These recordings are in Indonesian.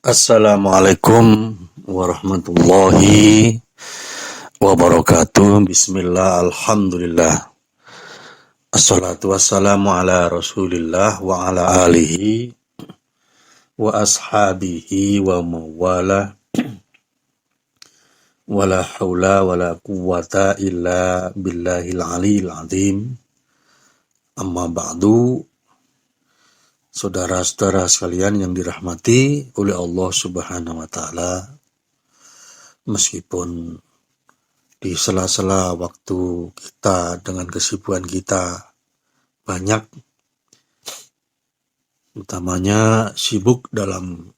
Assalamualaikum warahmatullahi wabarakatuh. Bismillah, alhamdulillah. Assalatu wassalamu ala rasulillah wa ala alihi wa ashabihi wa mawala. Wala hawla wala quwwata illa billahil aliyil azim. Amma ba'du. Saudara-saudara sekalian yang dirahmati oleh Allah Subhanahu wa taala, meskipun di sela-sela waktu kita dengan kesibukan kita banyak, utamanya sibuk dalam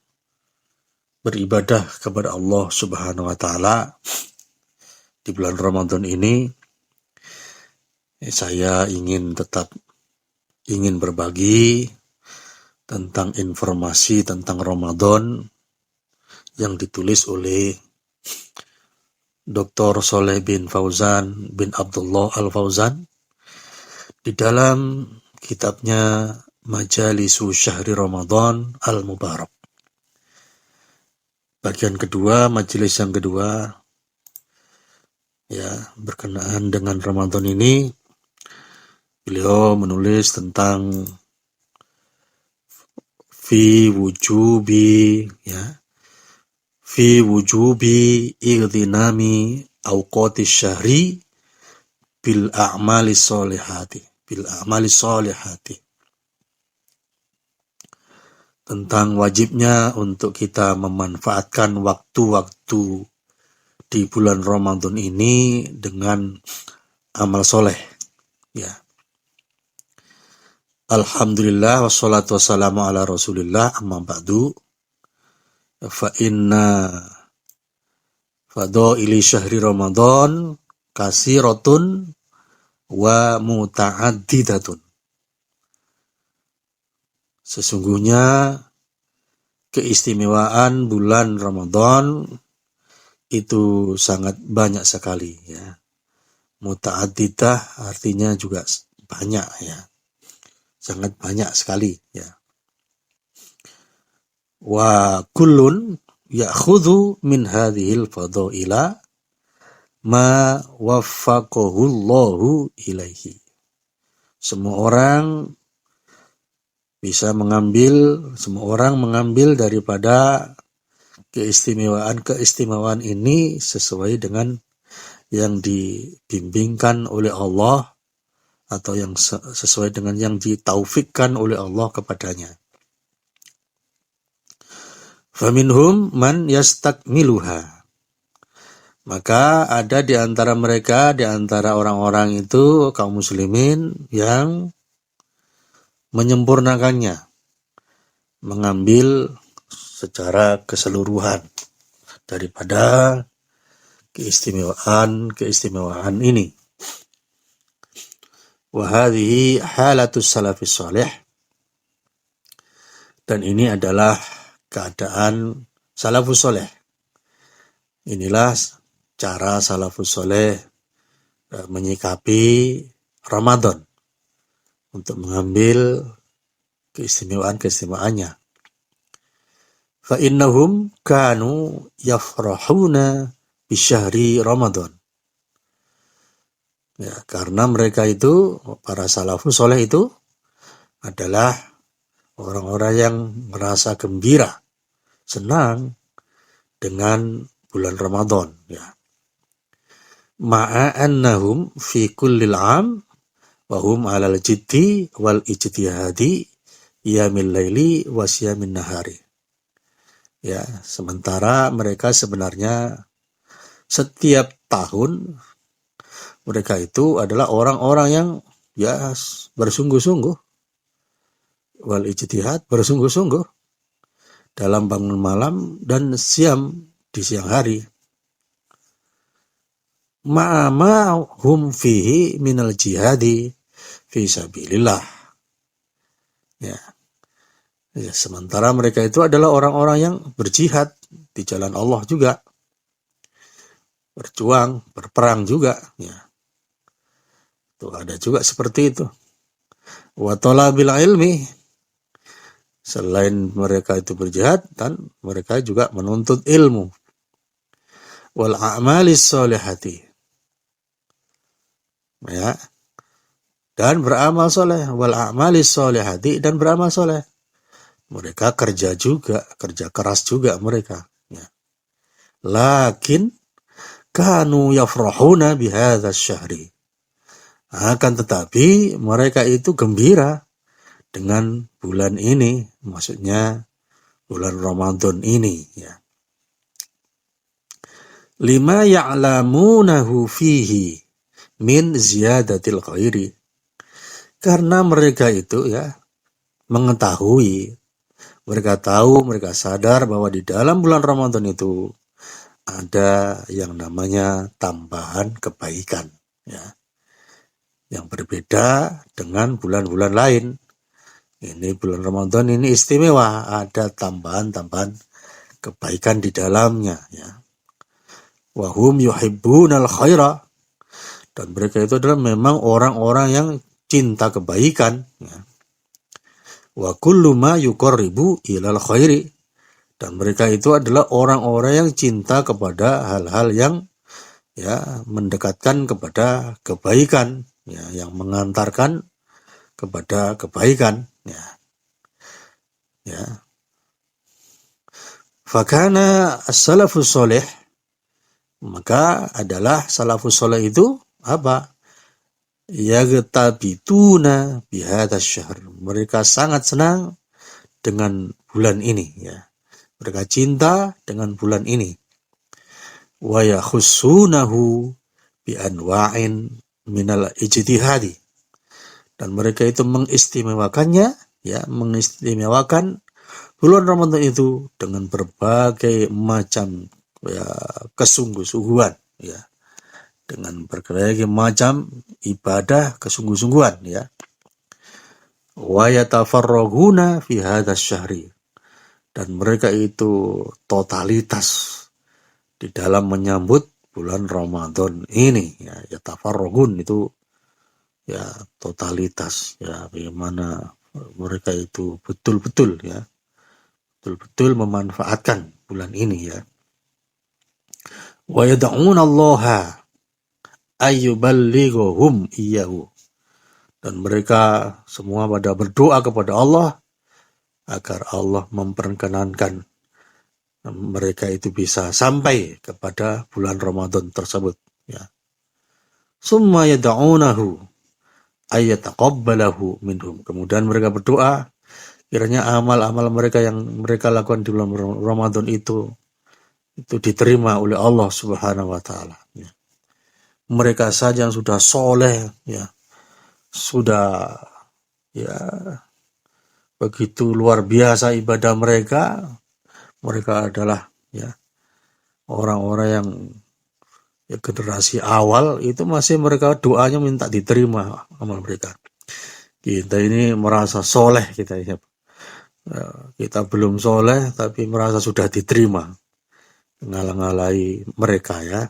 beribadah kepada Allah Subhanahu wa taala di bulan Ramadan ini, saya tetap ingin berbagi tentang informasi tentang Ramadan yang ditulis oleh Dr. Shaleh bin Fauzan bin Abdullah Al-Fauzan di dalam kitabnya Majalisu Syahri Ramadan Al-Mubarak. Bagian kedua, majelis yang kedua, ya, berkenaan dengan Ramadan ini, beliau menulis tentang fi wujubi igtinami awqatis syahri bil a'mali sholihati, tentang wajibnya untuk kita memanfaatkan waktu-waktu di bulan Ramadan ini dengan amal soleh, ya. Alhamdulillah wassalatu wassalamu ala rasulillah, amma ba'du. Fa inna fadaili syahri Ramadan kasiratun wa muta'addidatun. Sesungguhnya keistimewaan bulan Ramadan itu sangat banyak sekali, ya. Muta'addidah artinya juga banyak, ya. Sangat banyak sekali, ya. Wa kullun ya'khudhu min hadhil fadaila ma waffaqahu Allahu ilaihi. Semua orang mengambil daripada keistimewaan ini sesuai dengan yang dibimbingkan oleh Allah, atau yang sesuai dengan yang ditaufikkan oleh Allah kepadanya. Faminhum man yastakmiluha. Maka ada di antara mereka, di antara orang-orang itu, kaum muslimin, yang menyempurnakannya, mengambil secara keseluruhan daripada keistimewaan ini. Wahadhihi halatus salafis salih, dan ini adalah keadaan salafus salih. Inilah cara salafus salih menyikapi Ramadan untuk mengambil keistimewaannya. Fa innahum kanu yafrahuna bisyahri Ramadan. Ya, karena mereka itu, para salafus soleh itu adalah orang-orang yang merasa gembira, senang dengan bulan Ramadan, ya. Ma'annahum fi kullil 'am wa hum 'alal jiddi wal ijtihadi yamil laili wa siyamin nahari. Ya, sementara mereka sebenarnya setiap tahun mereka itu adalah orang-orang yang, ya, bersungguh-sungguh, wal ijtihad, bersungguh-sungguh dalam bangun malam dan siam di siang hari. Ma'ama hum fihi minal jihadi fi sabilillah. Ya. Ya, sementara mereka itu adalah orang-orang yang berjihad di jalan Allah juga, berjuang, berperang juga, ya. Tuh, ada juga seperti itu. Wa talabil ilmi, Selain mereka itu berjihad, dan mereka juga menuntut ilmu. Wal a'malis sholihati, ya, dan beramal soleh. Wal a'malis sholihati, dan beramal soleh. Mereka kerja juga, kerja keras juga mereka. Ya. Lakin kanu yafrahuna bihadza syahri. Akan tetapi mereka itu gembira dengan bulan ini, maksudnya bulan Ramadan ini, ya. Lima ya'lamunahu fihi min ziyadatil khairi. Karena mereka itu, ya, mengetahui, mereka tahu, mereka sadar bahwa di dalam bulan Ramadan itu ada yang namanya tambahan kebaikan, ya, yang berbeda dengan bulan-bulan lain. Ini bulan Ramadan ini istimewa, ada tambahan-tambahan kebaikan di dalamnya, ya. Wahum yuhibbunal khaira, dan mereka itu adalah memang orang-orang yang cinta kebaikan, ya. Wa kullu ma yuqarribu ilal khairi, dan mereka itu adalah orang-orang yang cinta kepada hal-hal yang, ya, mendekatkan kepada kebaikan, ya, yang mengantarkan kepada kebaikan, ya. Ya. Fakana as-salafus sholih, maka adalah salafus sholih itu apa? Yaghtabituna bihadzal syahr. Mereka sangat senang dengan bulan ini, ya. Mereka cinta dengan bulan ini. Wa yakhussunahu bi anwa'in minal ijtihadi, dan mereka itu mengistimewakannya, ya, mengistimewakan bulan Ramadan itu dengan berbagai macam, ya, kesungguh-sungguhan, ya, dengan berbagai macam ibadah kesungguh-sungguhan, ya. Wa yatafarraguna fi hadzal syahri, dan mereka itu totalitas di dalam menyambut bulan Ramadan ini, ya. Yatafarragun itu, ya, totalitas, ya, bagaimana mereka itu betul-betul, ya, betul-betul memanfaatkan bulan ini, ya. Wa yad'una Allaha ayyuballighum iyyahu, dan mereka semua pada berdoa kepada Allah agar Allah memperkenankan mereka itu bisa sampai kepada bulan Ramadan tersebut, ya. Summa yad'unahu ayyataqabbalahu minhum, kemudian mereka berdoa kiranya amal-amal mereka yang mereka lakukan di bulan Ramadan itu diterima oleh Allah Subhanahu wa taala, ya. Mereka saja yang sudah soleh, ya, sudah, ya, begitu luar biasa ibadah mereka. Mereka adalah, ya, orang-orang yang, ya, generasi awal itu masih mereka doanya minta diterima amal mereka. Kita ini merasa soleh, kita, ya, kita belum soleh tapi merasa sudah diterima, ngalah-ngalahi mereka, ya.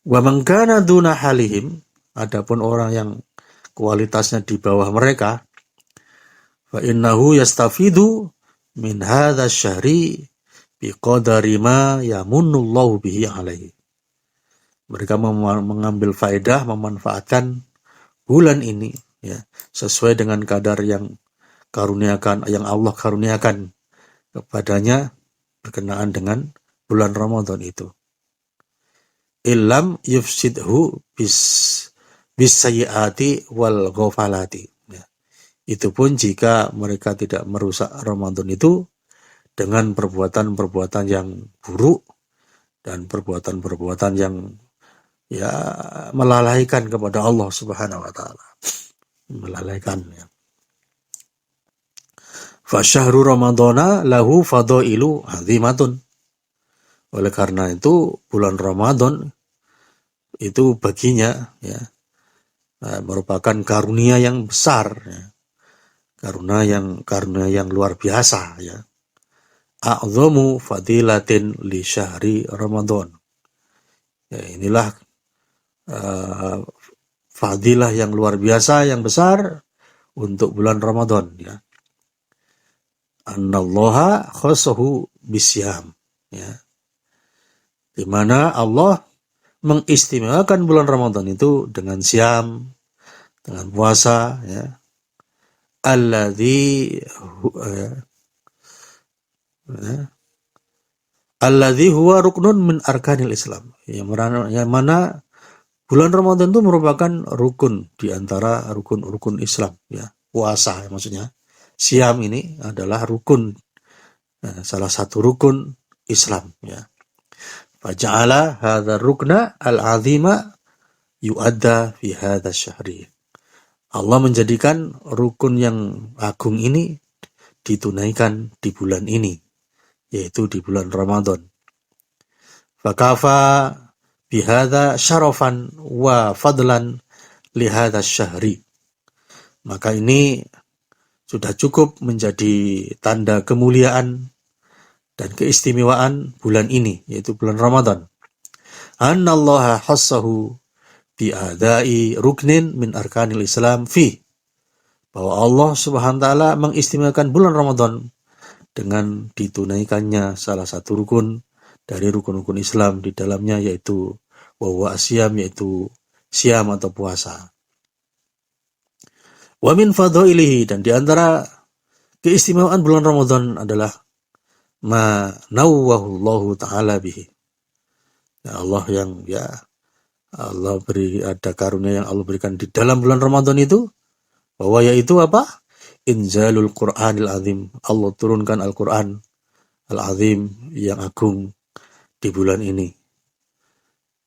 Wa man kana duna halihim, adapun orang yang kualitasnya di bawah mereka, fa innahu yastafidu min hadzal syahri biqadari ma yamunullahu bihi alaihi. Mereka mengambil faedah, memanfaatkan bulan ini, ya, sesuai dengan kadar yang karuniakan, yang Allah karuniakan kepadanya berkenaan dengan bulan Ramadan itu. Illam yufsidhu bisayyiati wal ghafalati, ya. Itu pun jika mereka tidak merusak Ramadan itu dengan perbuatan-perbuatan yang buruk dan perbuatan-perbuatan yang, ya, melalaikan kepada Allah Subhanahu wa taala. Melalaikan, ya. Fa syahru ramadhana lahu fadailu azimatun. Oleh karena itu bulan Ramadan itu baginya, ya, merupakan karunia yang besar, ya. Karunia yang luar biasa, ya. A'dhamu fadilatin li syahri Ramadan. Ya, inilah fadilah yang luar biasa, yang besar untuk bulan Ramadan, ya. Annallaha khassahu bisyam, ya. Di mana Allah mengistimewakan bulan Ramadan itu dengan siam, dengan puasa, ya. Alladzi alladzi huwa ruknun min arkanil Islam. Yang mana bulan Ramadan itu merupakan rukun di antara rukun-rukun Islam, ya. Puasa, maksudnya. Siam ini adalah rukun, salah satu rukun Islam, ya. Faja'ala hadha rukna al-azima yu'adda fi hadha syahri. Allah menjadikan rukun yang agung ini ditunaikan di bulan ini, yaitu di bulan Ramadan. Fakafa bihadza syarafan wa fadlan li hadza syahri. Maka ini sudah cukup menjadi tanda kemuliaan dan keistimewaan bulan ini, yaitu bulan Ramadan. Annallaha hassahu bi adai ruknin min arkanil Islam fi, bahwa Allah Subhanahu wa taala mengistimewakan bulan Ramadan dengan ditunaikannya salah satu rukun dari rukun-rukun Islam di dalamnya, yaitu wa asyam, yaitu siam atau puasa. Wa min fadhailihi, dan di antara keistimewaan bulan Ramadan adalah ma nawwahu Allah taala bihi. Allah yang, ya, Allah beri, ada karunia yang Allah berikan di dalam bulan Ramadan itu, bahwa yaitu apa? Inzalul Qur'anil Azim. Allah turunkan Al-Qur'an Al-Azim yang agung di bulan ini.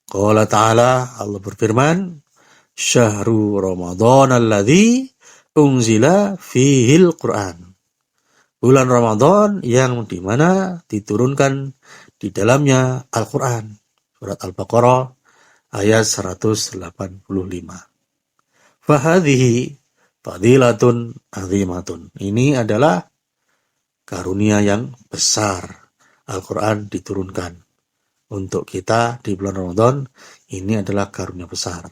Qala ta'ala, Allah berfirman, Syahru Ramadan alladzi unzila fihil Qur'an. Bulan Ramadan yang dimana diturunkan di dalamnya Al-Qur'an. Surat Al-Baqarah ayat 185. Fahadhihi fadilatun azimatun. Ini adalah karunia yang besar. Al-Quran diturunkan untuk kita di bulan Ramadan. Ini adalah karunia besar.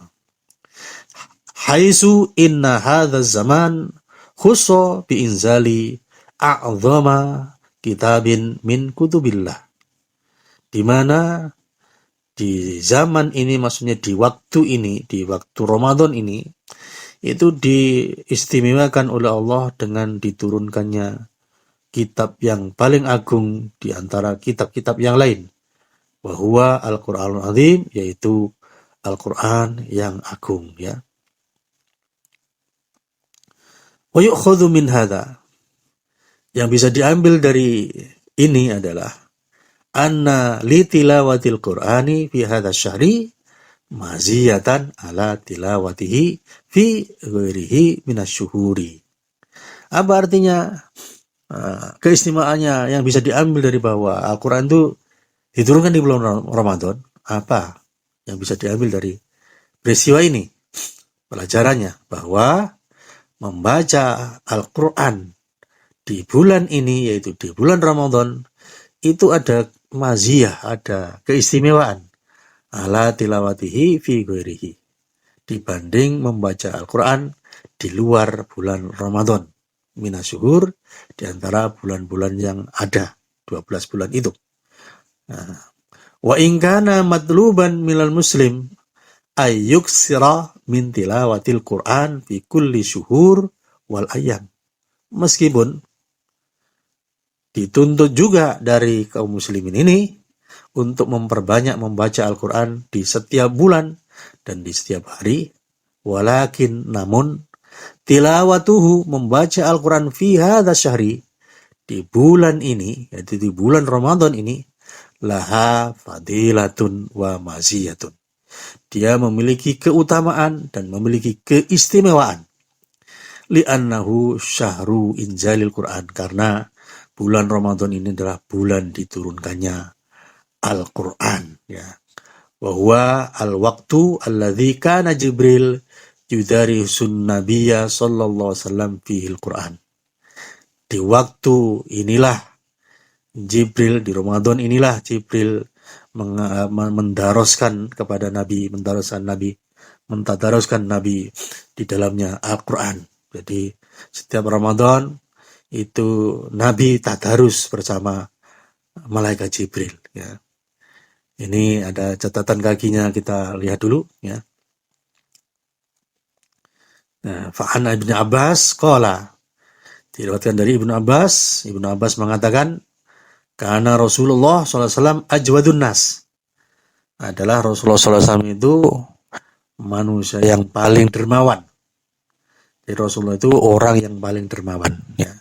Haisu inna hadha zaman khusso biinzali a'zama kitabin min kutubillah. Di mana di zaman ini, maksudnya di waktu ini, di waktu Ramadan ini, itu diistimewakan oleh Allah dengan diturunkannya kitab yang paling agung di antara kitab-kitab yang lain. Wa huwa Al-Qur'anul Azim, yaitu Al-Qur'an yang agung, ya. Wa yu'khadhu min hadza, yang bisa diambil dari ini adalah anna li tilawatil Qur'ani fi hadza syahri maziyatan ala tilawatihi fi ghairihi minasyuhuri. Apa artinya? Keistimewaannya yang bisa diambil dari bahwa Al-Quran itu diturunkan di bulan Ramadan. Apa yang bisa diambil dari peristiwa ini? Pelajarannya bahwa membaca Al-Quran di bulan ini, yaitu di bulan Ramadan, itu ada maziyah, ada keistimewaan ala tilawatihi fi ghairihi, dibanding membaca Al-Quran di luar bulan Ramadan, minasyuhur, di antara bulan-bulan yang ada, 12 bulan itu. Wa in kana matluban minal muslim ayyuksira min tilawatil Quran fi kulli syuhur wal ayyam. Meskipun dituntut juga dari kaum muslimin ini untuk memperbanyak membaca Al-Quran di setiap bulan dan di setiap hari, walakin, namun, tilawatuhu, membaca Al-Quran fi hadza syahri, di bulan ini, yaitu di bulan Ramadan ini, laha fadilatun wa maziyatun. Dia memiliki keutamaan dan memiliki keistimewaan. Li'annahu syahru inzalil Quran, karena bulan Ramadan ini adalah bulan diturunkannya Al-Quran, ya. Wa huwa al-waqtu alladzi kana Jibril yudarisun nabiyya sallallahu alaihi wasallam fihil Quran. Di waktu inilah Jibril, di Ramadan inilah Jibril mendaroskan kepada Nabi, mentadaruskan Nabi di dalamnya Al-Quran. Jadi Setiap Ramadan itu Nabi tadarus bersama malaikat Jibril, ya. Ini ada catatan kakinya, kita lihat dulu, ya. Nah, Fa'an Ibnu Abbas qala, diriwayatkan dari Ibnu Abbas mengatakan, karena Rasulullah SAW ajwadun nas, adalah Rasulullah SAW itu manusia yang paling dermawan. Jadi Rasulullah itu orang yang paling dermawan, ya.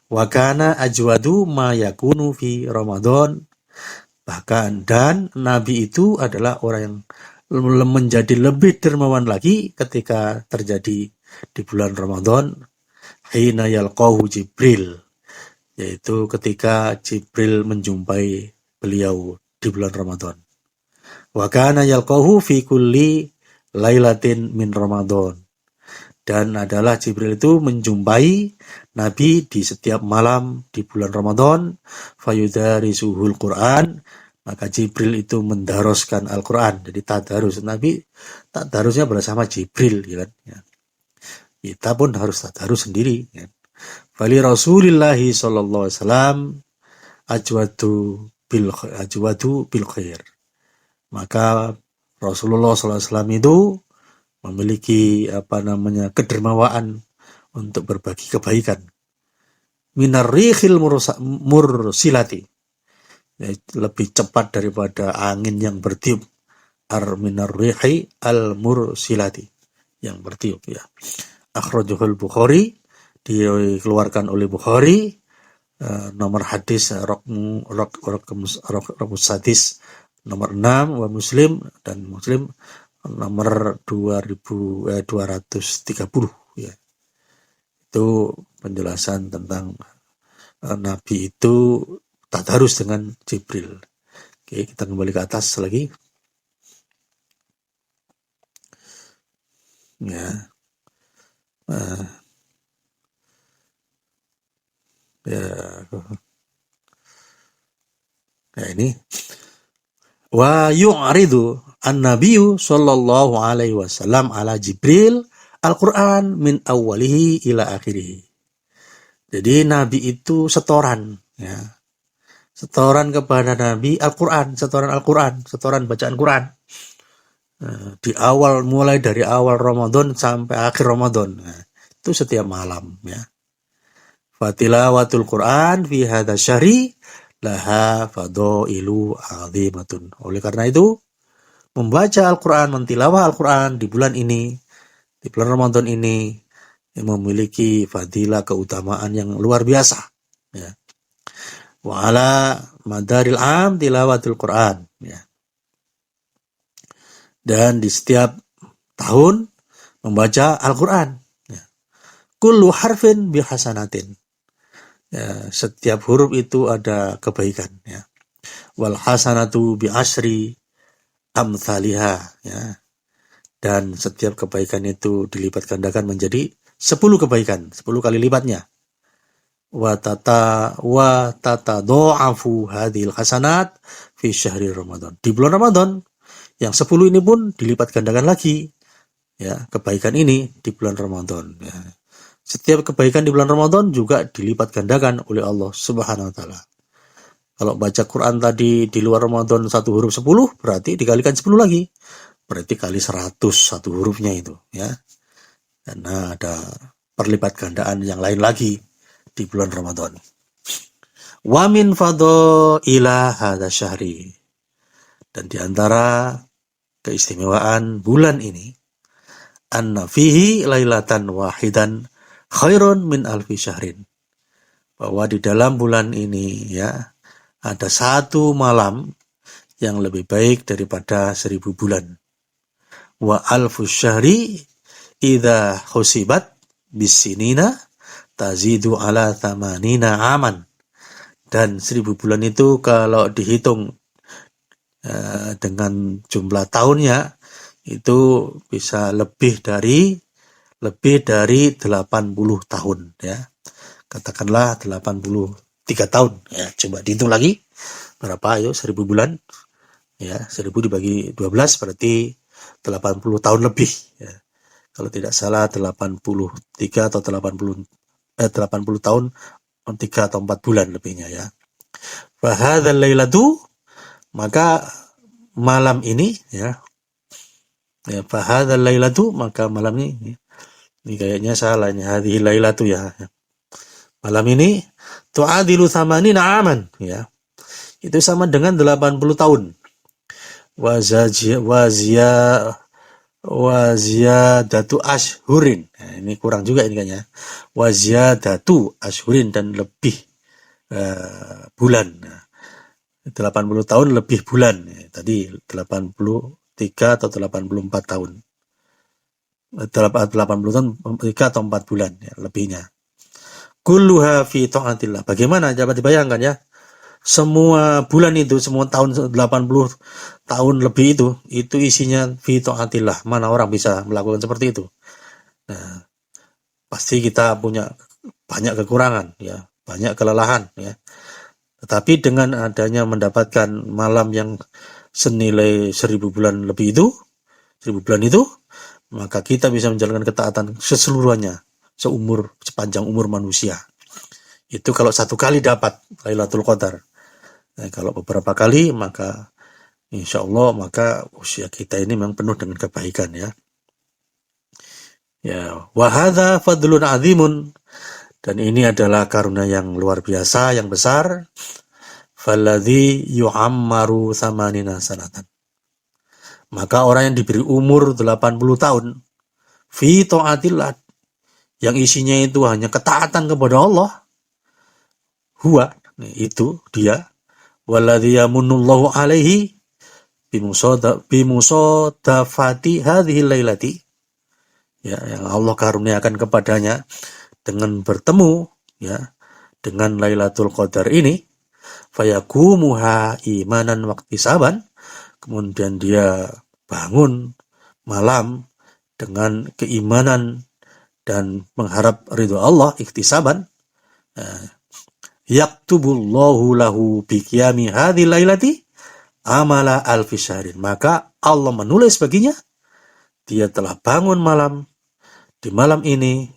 Wa kana ajwadu ma yakunu fi Ramadan, bahkan dan Nabi itu adalah orang yang menjadi lebih dermawan lagi ketika terjadi di bulan Ramadan, hina yalqahu Jibril, yaitu ketika Jibril menjumpai beliau di bulan Ramadan. Wa kana yalqahu fi kulli lailatin min Ramadan, dan adalah Jibril itu menjumpai Nabi di setiap malam di bulan Ramadan. Fayudarisuhul Quran, maka Jibril itu mendaroskan Al-Quran. Jadi tadarus, Nabi tadarusnya bersama Jibril, ya. Kita pun harus tadarus sendiri, ya. Fali Rasulillahi sallallahu alaihi wasallam ajwadu bil khair, maka Rasulullah sallallahu alaihi wasallam itu memiliki kedermawaan untuk berbagi kebaikan. Minar rihil mursilati, lebih cepat daripada angin yang bertiup. Minar rihi al mursilati, yang bertiup, ya. Akhrajuhul Bukhari, dikeluarkan oleh Bukhari, nomor hadis Rokus hadis nomor 6, wa Muslim, dan Muslim nomor 2230, ya. Itu penjelasan tentang Nabi itu tadarus dengan Jibril. Oke, kita kembali ke atas lagi, ya. Ya, ini wa yu'ridu an-nabiyyu sallallahu alaihi wasallam ala Jibril Al-Quran min awwalihi ila akhirih. Jadi Nabi itu setoran, ya. Setoran kepada Nabi Al-Quran, setoran bacaan Quran. Di awal, mulai dari awal Ramadan sampai akhir Ramadan. Nah, itu setiap malam, ya. Fatilawatul Quran fi hadza syahri laha fadailu azimatun. Oleh karena itu, membaca Al-Quran, mentilawah Al-Quran di bulan ini, di bulan Ramadan ini, memiliki fadilah, keutamaan yang luar biasa, ya. Wa ala madaril am tilawatul Quran, ya. Dan di setiap tahun membaca Al-Quran, ya. Kullu harfin bihasanatin, ya, setiap huruf itu ada kebaikan, ya. Wal hasanatu bi asyri amthaliha, ya. Dan setiap kebaikan itu dilipat gandakan menjadi 10 kebaikan, 10 kali lipatnya. Wa tatadha'afu hadhil hasanat fi syahri Ramadan. Di bulan Ramadan yang 10 ini pun dilipat gandakan lagi, ya, kebaikan ini di bulan Ramadan, ya. Setiap kebaikan di bulan Ramadan juga dilipat gandakan oleh Allah Subhanahu wa taala. Kalau baca Quran tadi di luar Ramadan 1 huruf 10, berarti dikalikan 10 lagi. Berarti kali 100 satu hurufnya itu, ya. Karena ada perlipat gandaan yang lain lagi di bulan Ramadan. Wa min fadhaila hadza syahri, dan di antara keistimewaan bulan ini, anna fihi lailatan wahidan khairun min alfi syahrin, bahwa di dalam bulan ini, ya, ada 1 malam yang lebih baik daripada 1000 bulan. Wa alfu syahri idza husibat bisinina tazidu ala thamanina aman, dan 1000 bulan itu kalau dihitung dengan jumlah tahunnya itu bisa lebih dari 80 tahun, ya. Katakanlah 83 tahun, ya. Coba dihitung lagi berapa, ayo, 1000 bulan, ya. 1000 dibagi 12 berarti 80 tahun lebih, ya. Kalau tidak salah 83 atau 84 80 tahun 3 atau 4 bulan lebihnya ya. Fa hadzal lailatu, maka malam ini ya, fa hadzal lailatu, maka malam ini kayaknya salah ini, hadhihi lailatu ya. Malam ini tu'adilu thamanina aman ya. Itu sama dengan 80 tahun. Waziyadatu ashurin. Nah, ini kurang juga ini kayaknya. Waziyadatu ashurin, dan lebih bulan. Nah, 80 tahun lebih bulan. Tadi 83 atau 84 tahun. 80 tahun 3 atau 4 bulan ya, lebihnya. Kulluha fi ta'atillah. Bagaimana? Coba dibayangkan ya. Semua bulan itu, semua tahun 80 tahun lebih itu isinya fi ta'atillah. Mana orang bisa melakukan seperti itu? Nah, pasti kita punya banyak kekurangan ya, banyak kelelahan ya. Tetapi dengan adanya mendapatkan malam yang senilai 1000 bulan lebih itu, 1000 bulan itu, maka kita bisa menjalankan ketaatan seseluruhnya sepanjang umur manusia. Itu kalau satu kali dapat Lailatul Qadar. Nah, kalau beberapa kali, maka insya Allah maka usia kita ini memang penuh dengan kebaikan ya. Ya, wa hadza fadlun azimun, dan ini adalah karunia yang luar biasa, yang besar. Falladzi yu'ammaru tsamanina sanatan. Maka orang yang diberi umur 80 tahun fi ta'atillah, yang isinya itu hanya ketaatan kepada Allah, huwa, itu dia, walladzi yamunullahu alaihi bimusodafati hadhil lailati, ya, yang Allah karuniakan kepadanya dengan bertemu ya dengan Lailatul Qadar ini, fayakumuha imanan waqtisaban, kemudian dia bangun malam dengan keimanan dan mengharap ridho Allah, iktisaban. Yaktubullahu lahu biqiyami hadhil lailati amala alfi syahrin, maka Allah menulis baginya dia telah bangun malam di malam ini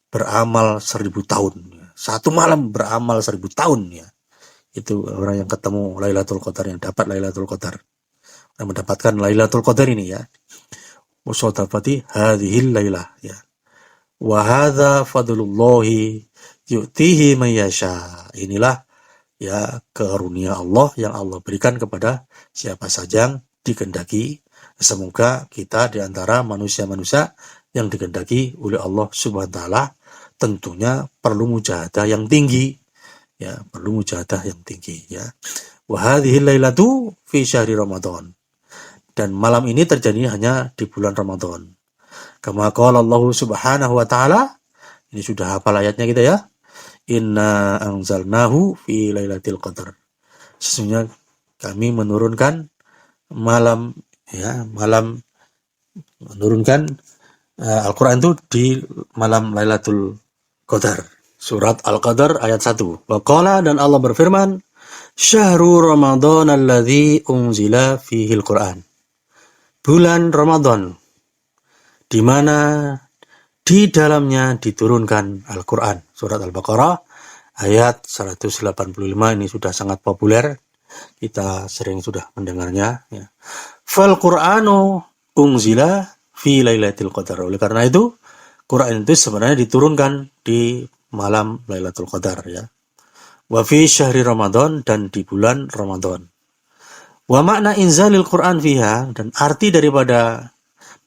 beramal 1000 tahun. Satu malam beramal 1000 tahun ya. Itu orang yang ketemu Lailatul Qadar, yang dapat Lailatul Qadar, yang mendapatkan Lailatul Qadar ini ya. Musodafati hadhil lailah ya. Wa hadza fadlullahi yu'tihi man yasha. Inilah ya karunia Allah yang Allah berikan kepada siapa saja yang dikehendaki. Semoga kita di antara manusia-manusia yang dikehendaki oleh Allah Subhanahu wa taala, tentunya perlu mujahadah yang tinggi ya, perlu mujahadah yang tinggi ya. Wa hadhihi lailatu fi syahri Ramadan, dan malam ini terjadi hanya di bulan Ramadan. Kama qala Allah Subhanahu wa taala, ini sudah hafal ayatnya kita ya. Inna anzalnahu fi lailatul qadar. Sesungguhnya kami menurunkan malam menurunkan Al-Quran itu di malam Lailatul Qadar. Surat Al-Qadar ayat 1. Wa qala, dan Allah berfirman, Syahrul Ramadan alladzi unzila fihil Qur'an. Bulan Ramadan di mana di dalamnya diturunkan Al-Quran. Surat Al-Baqarah ayat 185, ini sudah sangat populer. Kita sering sudah mendengarnya ya. Fal Qur'anu unzila fi lailatul qadar. Oleh karena itu, Quran itu sebenarnya diturunkan di malam Lailatul Qadar ya. Wa fi syahri Ramadan, dan di bulan Ramadan. Wa makna inzalil Quran fiha, dan arti daripada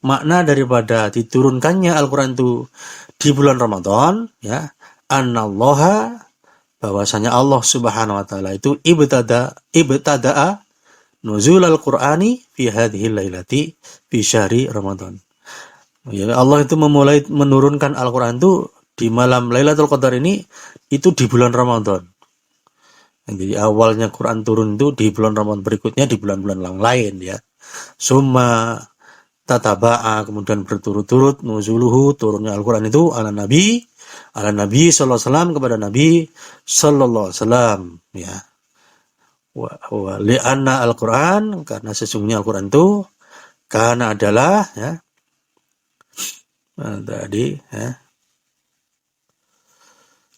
makna daripada diturunkannya Al-Quran itu di bulan Ramadan ya, annallaha, bahwasanya Allah Subhanahu wa taala itu ibtada'a nuzul al-Qur'ani fi hadhil lailati fi syahri Ramadan. Ya, Allah itu memulai menurunkan Al-Quran itu di malam Lailatul Qadar ini, itu di bulan Ramadan. Jadi awalnya Quran turun itu di bulan Ramadan, berikutnya di bulan-bulan yang lain ya. Summa tataba'a, kemudian berturut-turut nuzuluhu, turunnya Al-Quran itu ala Nabi sallallahu alaihi wasallam, kepada Nabi sallallahu alaihi wasallam ya. Wa li'anna Al-Quran, karena sesungguhnya Al-Quran itu karena adalah ya tadi ya,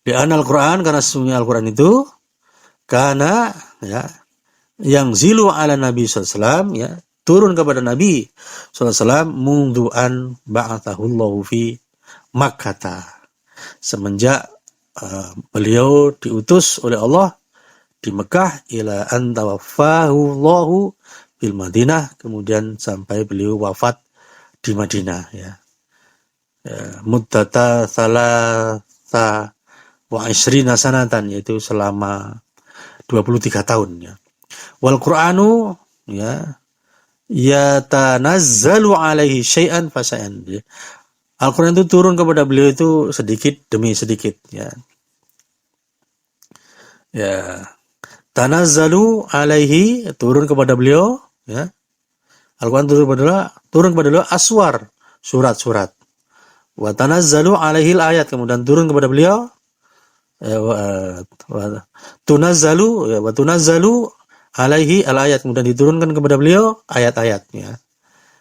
Di Al-Quran, karena sesungguhnya Al-Quran itu karena ya yang zilu ala Nabi SAW, ya, turun kepada Nabi SAW mundu'an ba'athahullahu fi Makkah, semenjak beliau diutus oleh Allah di Mekah, ila an tawaffahu Allahu bil Madinah, kemudian sampai beliau wafat di Madinah, ya. Muddata salasa wa isrina sanatan, yaitu selama 23 tahun, ya. Wal Qur'anu, ya, yatanazzalu alaihi syai'an fasai'an. Al-Quran itu turun kepada beliau itu sedikit demi sedikit, ya. Ya, tanazzalu alaihi, turun kepada beliau, ya. Al-Quran turun kepada beliau aswar, surat-surat. Wa tanazzalu alaihi ayat, kemudian turun kepada beliau tunazzalu, ya, wa tunazzalu alaihi al-ayat, kemudian diturunkan kepada beliau ayat-ayatnya.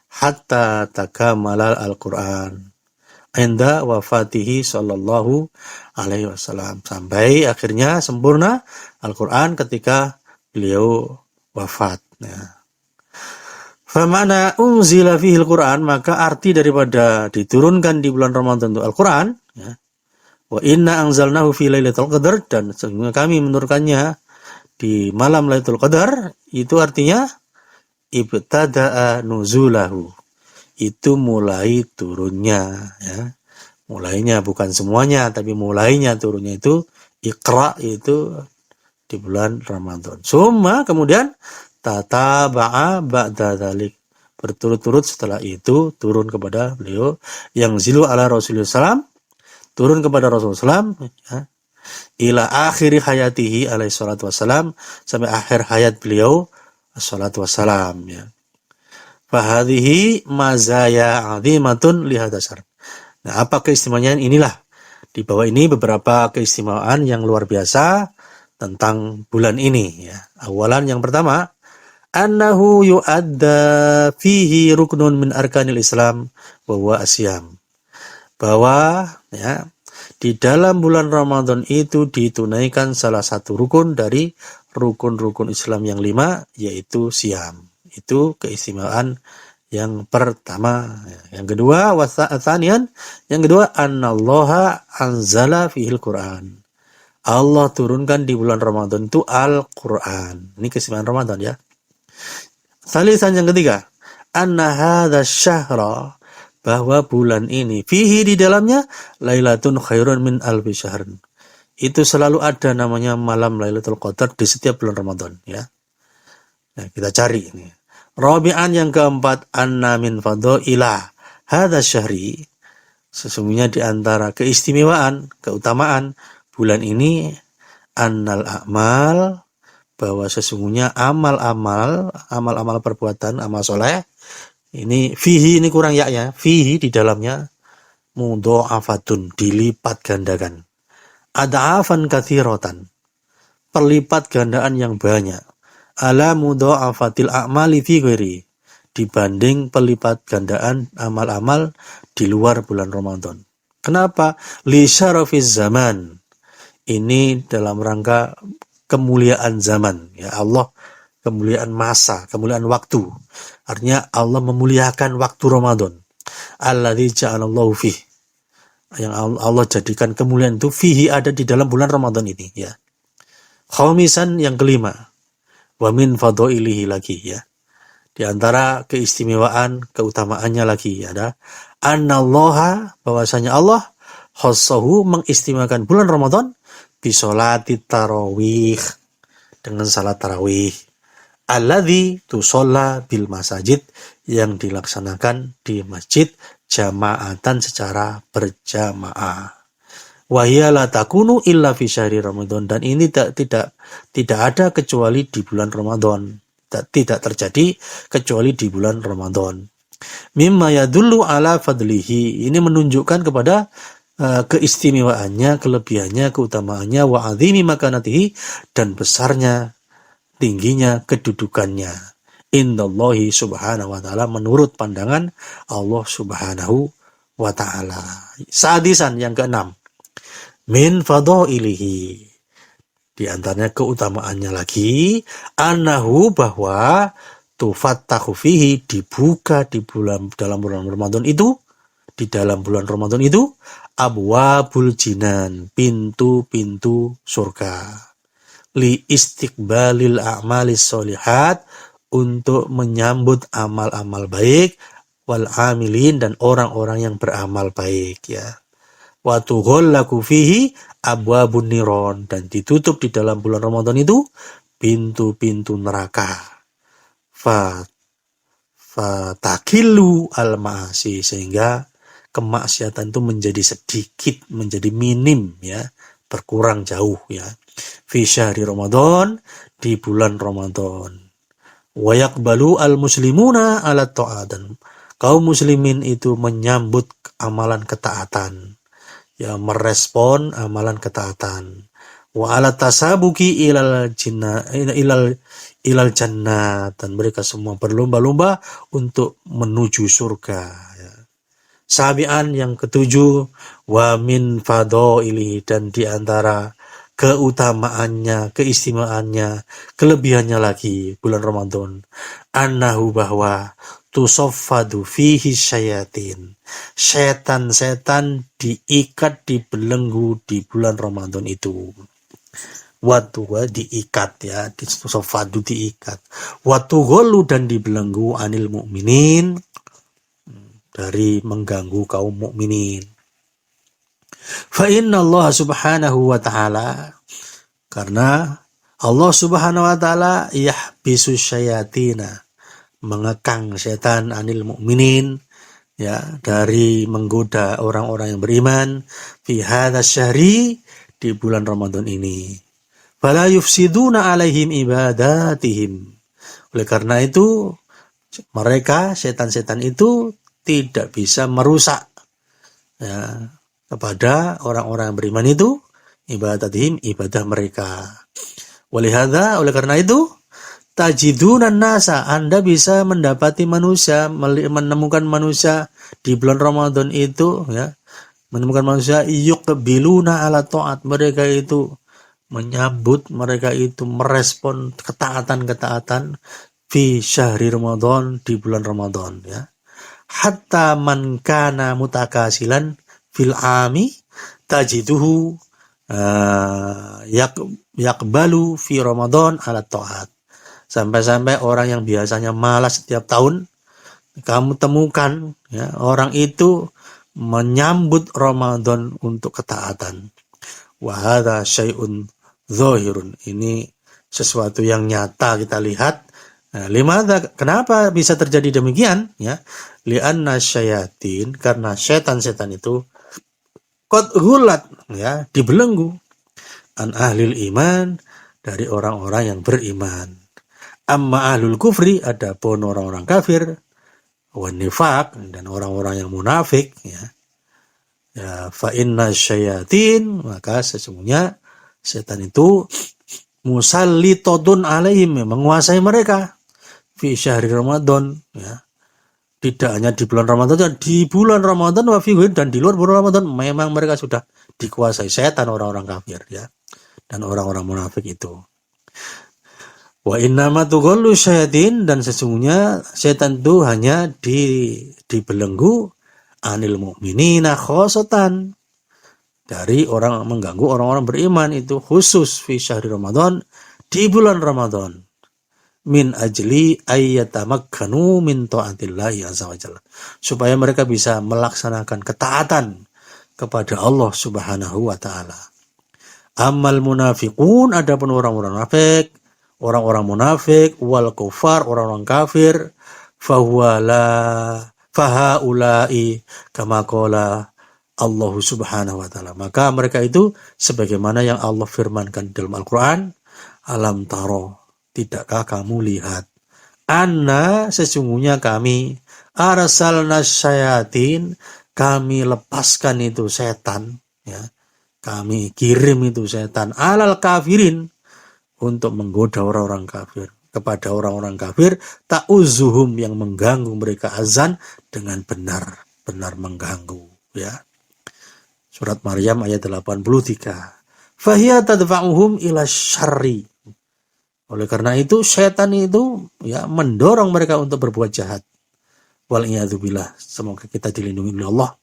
Hatta takamalal al-Quran inda wafatihi sallallahu alaihi wasallam, sampai akhirnya sempurna Al-Quran ketika beliau wafat, ya. Famana unzila fihi al-Quran, maka arti daripada diturunkan di bulan Ramadan itu Al-Quran, ya. Wa inna anzalnahu fi lailatul qadar, dan sesungguhnya kami menurunkannya di malam Lailatul Qadar, itu artinya ibtada'a nuzulahu, itu mulai turunnya, ya. Mulainya, bukan semuanya, tapi mulainya turunnya itu Iqra, itu di bulan Ramadan. Summa, kemudian tataba'a ba'da dzalik, berturut-turut setelah itu turun kepada beliau yang zilu ala Rasulullah SAW, turun kepada Rasulullah SAW, ya, ila akhiri hayatihi alaihi salatu wassalam, sampai akhir hayat beliau salatu wassalam, ya. Fahadhihi mazaya azimatun lihadasar. Nah, apa keistimewaan inilah? Di bawah ini beberapa keistimewaan yang luar biasa tentang bulan ini, ya. Awalan, yang pertama, annahu yu'adda fihi ruknun min arkanil Islam wa huwa asyam. Bahwa, ya, di dalam bulan Ramadan itu ditunaikan salah satu rukun dari rukun-rukun Islam yang 5, yaitu siam. Itu keistimewaan yang pertama. Yang kedua, wasanian, yang kedua, annallaha anzala fihil Quran. Allah turunkan di bulan Ramadan itu Al-Quran. Ini keistimewaan Ramadan, ya. Salisan, yang ketiga, anna hadza syahra, bahwa bulan ini fihi, di dalamnya, lailatun khairun min alfi syahrun. Itu selalu ada namanya malam Lailatul Qadar di setiap bulan Ramadan, ya. Nah, kita cari ini. Rabi'an, yang keempat, anna min fadailah hadza syahri, sesungguhnya di antara keistimewaan, keutamaan bulan ini, annal a'mal, bahwa sesungguhnya amal-amal perbuatan, amal soleh, ini fihi, ini kurang ya, fihi, di dalamnya, mudha'afatun, dilipat gandakan, ad'afan katsiratan, perlipat gandaan yang banyak, ala mudha'afatil a'mali fi ghairi, dibanding pelipat gandaan amal-amal di luar bulan Ramadan. Kenapa? Li syarafiz zaman, ini dalam rangka kemuliaan zaman, ya. Allah kemuliaan masa, kemuliaan waktu. Artinya Allah memuliakan waktu Ramadan. Alladzi ja'alallahu fihi, yang Allah jadikan kemuliaan itu fihi, ada di dalam bulan Ramadan ini, ya. Khamisan, yang kelima, wa min fadhailihi, lagi, ya. Di antara keistimewaan, keutamaannya lagi ada annallaha, bahwasanya Allah khassahu, mengistimewakan bulan Ramadan bi sholati tarawih, dengan salat tarawih, alladzi tusalla bil masajid, yang dilaksanakan di masjid jamaatan, secara berjamaah. Wa hiya la takunu illa fi syahri Ramadan, dan ini tidak ada kecuali di bulan Ramadan. Tidak terjadi kecuali di bulan Ramadan. Mimma yadullu ala fadlihi, ini menunjukkan kepada keistimewaannya, kelebihannya, keutamaannya, wa azimi makanatihi, dan besarnya, tingginya kedudukannya, indallahi subhanahu wa ta'ala, menurut pandangan Allah subhanahu wa ta'ala. Sadisan, yang keenam, min fadhailihi, di antaranya keutamaannya lagi, annahu, bahwa tufattahu fihi, dibuka di dalam bulan Ramadan itu, abwabul jinan, pintu-pintu surga, li istiqbalil a'malis sholihat, untuk menyambut amal-amal baik, wal amilin, dan orang-orang yang beramal baik, ya. Wa tughallaku fihi abwabun niron, dan ditutup di dalam bulan Ramadan itu pintu-pintu neraka. Fatakillu al-ma'asi, sehingga kemaksiatan itu menjadi sedikit, menjadi minim, ya, berkurang jauh, ya. Fi syahri Ramadan, di bulan Ramadan. Wa yaqbalu al-muslimuna ala ta'atan, kaum muslimin itu menyambut amalan ketaatan, ya, merespon amalan ketaatan. Wa ala tasabuki ilal jannah, dan mereka semua berlomba-lomba untuk menuju surga, ya. Sabian, yang ketujuh, wa min fadhailihi, dan di antara keutamaannya, keistimewaannya, kelebihannya lagi bulan Ramadan, annahu, bahwa tusaffadu fihi syayatin, setan-setan diikat, dibelenggu di bulan Ramadan itu. Diikat, ya, tusaffadu, diikat. Watughallu, dan dibelenggu, anil mukminin, dari mengganggu kaum mukminin. Fa inna Allah subhanahu wa ta'ala, karena Allah subhanahu wa ta'ala yahbisu syayatina, mengekang setan, anil mukminin, ya, dari menggoda orang-orang yang beriman, fi hadzal syahri, di bulan Ramadan ini. Fala yufsiduna alaihim ibadatihim, oleh karena itu mereka, setan-setan itu, tidak bisa merusak, ya, kepada orang-orang yang beriman itu, ibadatihim, ibadah mereka. Walihada, oleh karena itu, tajidunan nasa, Anda bisa mendapati manusia, menemukan manusia di bulan Ramadan itu, ya, menemukan manusia yuqbiluna ala ta'at, mereka itu menyambut, mereka itu merespon ketaatan-ketaatan fi syahri Ramadan, di bulan Ramadan, ya. Hatta man kana mutakasilan fil ami tajiduhu yakbalu fi Ramadan ala ta'at, sampai-sampai orang yang biasanya malas setiap tahun, kamu temukan, ya, orang itu menyambut Ramadan untuk ketaatan. Wa hadza syai'un dzahirun, ini sesuatu yang nyata kita lihat. Limadza, kenapa bisa terjadi demikian, ya? Li'anna syayatin, karena setan-setan itu qad ghulat, ya, dibelenggu, an ahlil iman, dari orang-orang yang beriman. Amma ahlul kufri, adapun orang-orang kafir, wan nifaq, dan orang-orang yang munafik, ya. Ya, fa inna syayatin, maka sesungguhnya setan itu musallitodun alaihim, menguasai mereka fi syahri Ramadan, ya. Tidak hanya di bulan Ramadan, di bulan Ramadan wa fi, dan di luar bulan Ramadan, memang mereka sudah dikuasai setan, orang-orang kafir, ya, dan orang-orang munafik itu. Wa innama tughallu syayatin, dan sesungguhnya setan itu hanya dibelenggu anil mu'minina khosotan, dari orang mengganggu orang-orang beriman itu khusus fi syahri Ramadan, di bulan Ramadan, min ajli ayyatamakkanu min ta'atillahi azza wa jalla, supaya mereka bisa melaksanakan ketaatan kepada Allah subhanahu wa ta'ala. Ammal munafiqun, adapun orang-orang munafik, wal kufar, orang-orang kafir, fahaulai kama qala Allah subhanahu wa ta'ala, maka mereka itu sebagaimana yang Allah firmankan dalam Al-Quran, alam taro, tidakkah kamu lihat, anna, sesungguhnya kami, arsalna syayatin, kami lepaskan itu setan, ya, kami kirim itu setan, alal kafirin, untuk menggoda orang-orang kafir, kepada orang-orang kafir, ta'uzuhum, yang mengganggu mereka, azan, dengan benar-benar mengganggu, ya, Surat Maryam ayat 83. Fahiya tadfa'uhum ila syarri. Oleh karena itu setan itu ya mendorong mereka untuk berbuat jahat. Wal'iyadzubillah. Semoga kita dilindungi oleh Allah.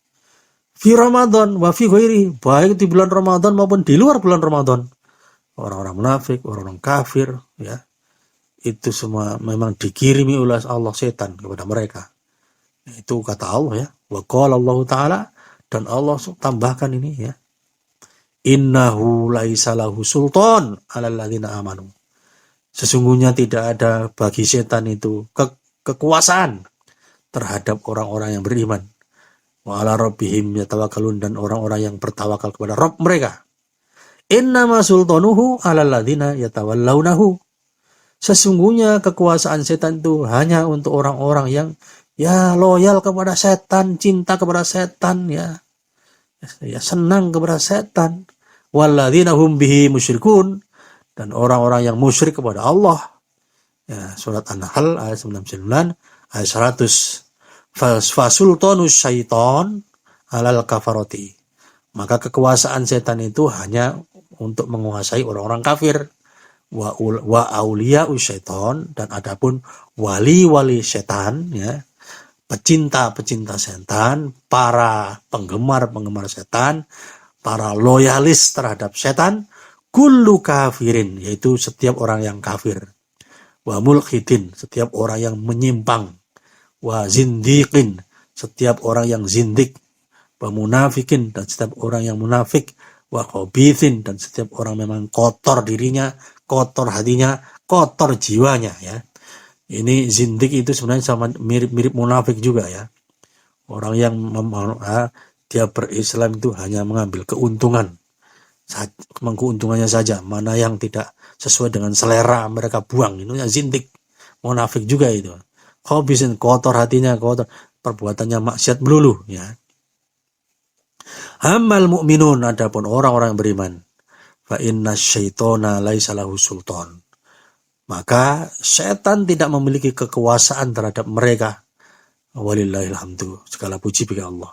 Fi Ramadan wa fi ghairi, baik di bulan Ramadan maupun di luar bulan Ramadan. Orang-orang munafik, orang-orang kafir, ya, itu semua memang dikirimi oleh Allah setan kepada mereka. Itu kata Allah ya. Wa qala Allah Ta'ala, dan Allah tambahkan ini ya. Innahu laisa lahu sultan 'alal ladzina amanu. Sesungguhnya tidak ada bagi setan itu kekuasaan terhadap orang-orang yang beriman. Wa ala rabbihim yatawakkalun, dan orang-orang yang bertawakal kepada Rabb mereka. Innama sultanuhu 'alal ladzina yatawallawnahu. Sesungguhnya kekuasaan setan itu hanya untuk orang-orang yang ya loyal kepada setan, cinta kepada setan, ya senang kepada setan. Walladzina hum bihi musyrikun, dan orang-orang yang musyrik kepada Allah. Ya, surat An-Nahl ayat 99, ayat 100. Fasultanus syaiton alal kafaroti. Maka kekuasaan setan itu hanya untuk menguasai orang-orang kafir. Wa auliya'us syaiton, dan adapun wali-wali setan, ya, pecinta-pecinta setan, para penggemar-penggemar setan, para loyalis terhadap setan, kullu kafirin, yaitu setiap orang yang kafir. Wa mulhidin, setiap orang yang menyimpang. Wa zindiqin, setiap orang yang zindik. Wa munafikin, dan setiap orang yang munafik. Wa khabithin, dan setiap orang memang kotor dirinya, kotor hatinya, kotor jiwanya, ya. Ini zindik itu sebenarnya sama mirip-mirip munafik juga, ya. Orang yang dia berislam itu hanya mengambil keuntungan, keuntungannya saja. Mana yang tidak sesuai dengan selera mereka buang. Itu yang zindik, munafik juga itu. Khabisin, kotor hatinya, kotor, perbuatannya maksiat melulu, ya. Amal mu'minun, adapun orang-orang yang beriman, fa inna syaitona laisa lahu sultan. Maka setan tidak memiliki kekuasaan terhadap mereka. Walillahilhamdu, segala puji bagi Allah.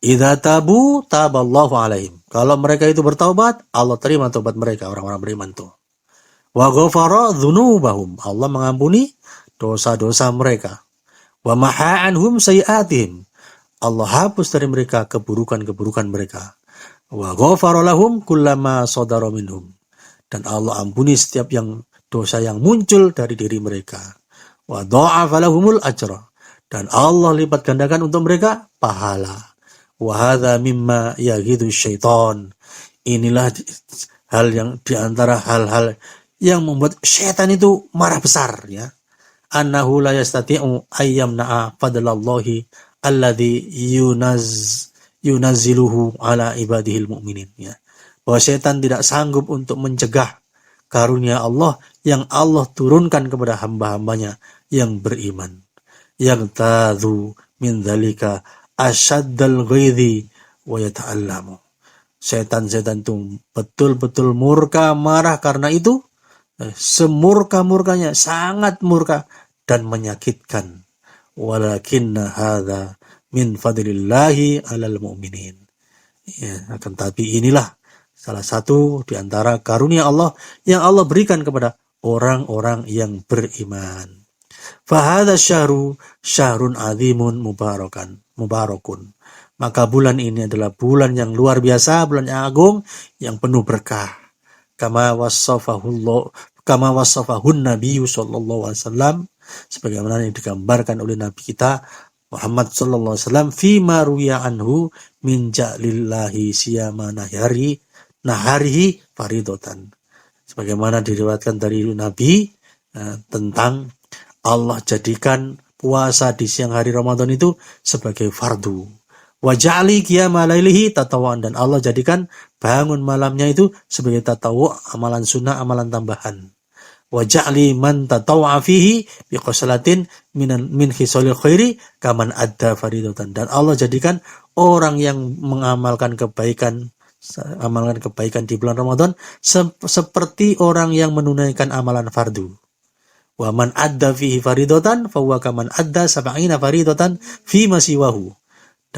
Idza tabu taballahu alaihim. Kalau mereka itu bertaubat, Allah terima taubat mereka, orang-orang beriman itu. Wa ghafara dzunubahum, Allah mengampuni dosa-dosa mereka. Wa maha anhum sayiatihim, Allah hapus dari mereka keburukan-keburukan mereka. Wa ghafara lahum kullama sadara minhum, dan Allah ampuni setiap yang dosa yang muncul dari diri mereka. Wa dha'afa lahumul ajra, dan Allah lipat gandakan untuk mereka pahala. Wa hadza mimma yaghidu syaitan. Inilah hal yang diantara hal-hal yang membuat syaitan itu marah besar, ya. Annahu la yastati'u ayyamna'a fadlallahi alladhi yunazziluhu ala ibadihil mu'minin, ya. Bahwa syaitan tidak sanggup untuk mencegah karunia Allah yang Allah turunkan kepada hamba-hambanya yang beriman. Yang tadhu min dzalika asyaddal ghaidhi wa yata'allamu. Setan-setan itu betul-betul murka, marah karena itu, semurka-murkanya, sangat murka dan menyakitkan. Walakinna hadza min fadlillahi 'alal mu'minin. Ya, akan tapi inilah salah satu di antara karunia Allah yang Allah berikan kepada orang-orang yang beriman. Fahadha syahru syahrun azimun mubarakun. Maka bulan ini adalah bulan yang luar biasa, bulan yang agung, yang penuh berkah. Kama wasafahun Nabi sallallahu alaihi wasallam, sebagaimana yang digambarkan oleh Nabi kita Muhammad sallallahu alaihi wasallam, fi ma ruwiya anhu min ja'lillahi siyama naharihi faridatan. Sebagaimana diriwayatkan dari Nabi tentang Allah jadikan puasa di siang hari Ramadan itu sebagai fardu. Wa ja'li qiyama lailihi tatawwan, dan Allah jadikan bangun malamnya itu sebagai tatawwu, amalan sunnah, amalan tambahan. Wa ja'li man tatawwa fihi biqaslatin min khisalil khairi kaman adda faridatan, dan Allah jadikan orang yang mengamalkan kebaikan di bulan Ramadan seperti orang yang menunaikan amalan fardu. Wa man adda fihi faridatan fa huwa kaman adda sab'ina faridatan fi ma siwahu.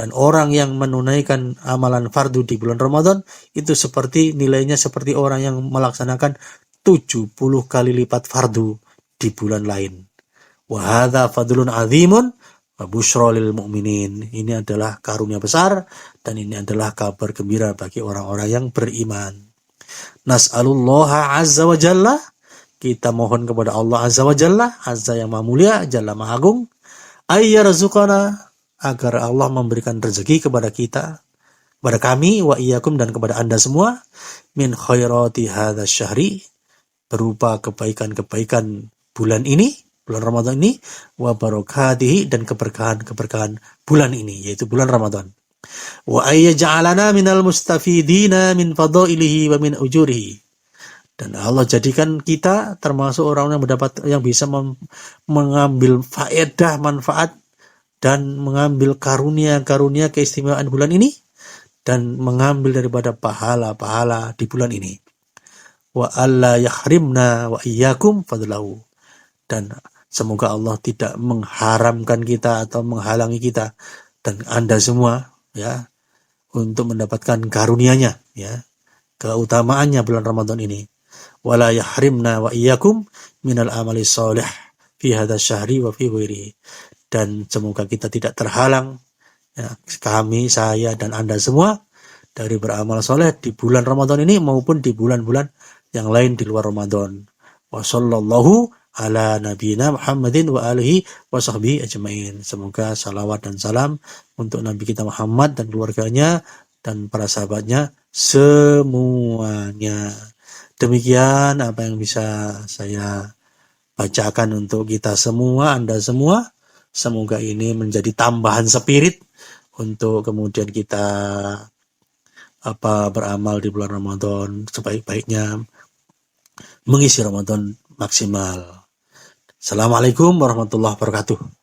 Dan orang yang menunaikan amalan fardu di bulan Ramadan itu nilainya seperti orang yang melaksanakan 70 kali lipat fardu di bulan lain. Wa hadza fadlun azimun wa busyra lil mu'minin. Ini adalah karunia besar dan ini adalah kabar gembira bagi orang-orang yang beriman. Nas'alullaha azza wa jalla, kita mohon kepada Allah azza wa jalla, azza yang maha mulia, jalla maha agung, ayyarzuqana, agar Allah memberikan rezeki kepada kita, kepada kami, wa iyyakum, dan kepada Anda semua, min khairati hadzal syahri, berupa kebaikan-kebaikan bulan ini, bulan Ramadan ini, wa barakatihi, dan keberkahan-keberkahan bulan ini, yaitu bulan Ramadan. Wa ayyaj'alana minal mustafidina min fadailihi wa min ujurihi. Dan Allah jadikan kita termasuk orang yang bisa mengambil faedah, manfaat, dan mengambil karunia-karunia keistimewaan bulan ini, dan mengambil daripada pahala-pahala di bulan ini. Wa alla yahrimna wa iyyakum fadlahu. Dan semoga Allah tidak mengharamkan kita atau menghalangi kita dan Anda semua, ya, untuk mendapatkan karunia-Nya, ya, keutamaannya bulan Ramadan ini. Wala yahrimna wa iyyakum minal amali sholih fi hadzal syahri wa fi ghairihi. Dan semoga kita tidak terhalang, ya, kami, saya, dan Anda semua dari beramal soleh di bulan Ramadan ini maupun di bulan-bulan yang lain di luar Ramadan. Wa sallallahu ala nabiyina Muhammadin wa alihi wa sahbihi ajmain. Semoga salawat dan salam untuk Nabi kita Muhammad dan keluarganya dan para sahabatnya semuanya. Demikian apa yang bisa saya bacakan untuk kita semua, Anda semua. Semoga ini menjadi tambahan spirit untuk kemudian kita beramal di bulan Ramadan sebaik-baiknya, mengisi Ramadan maksimal. Assalamualaikum warahmatullahi wabarakatuh.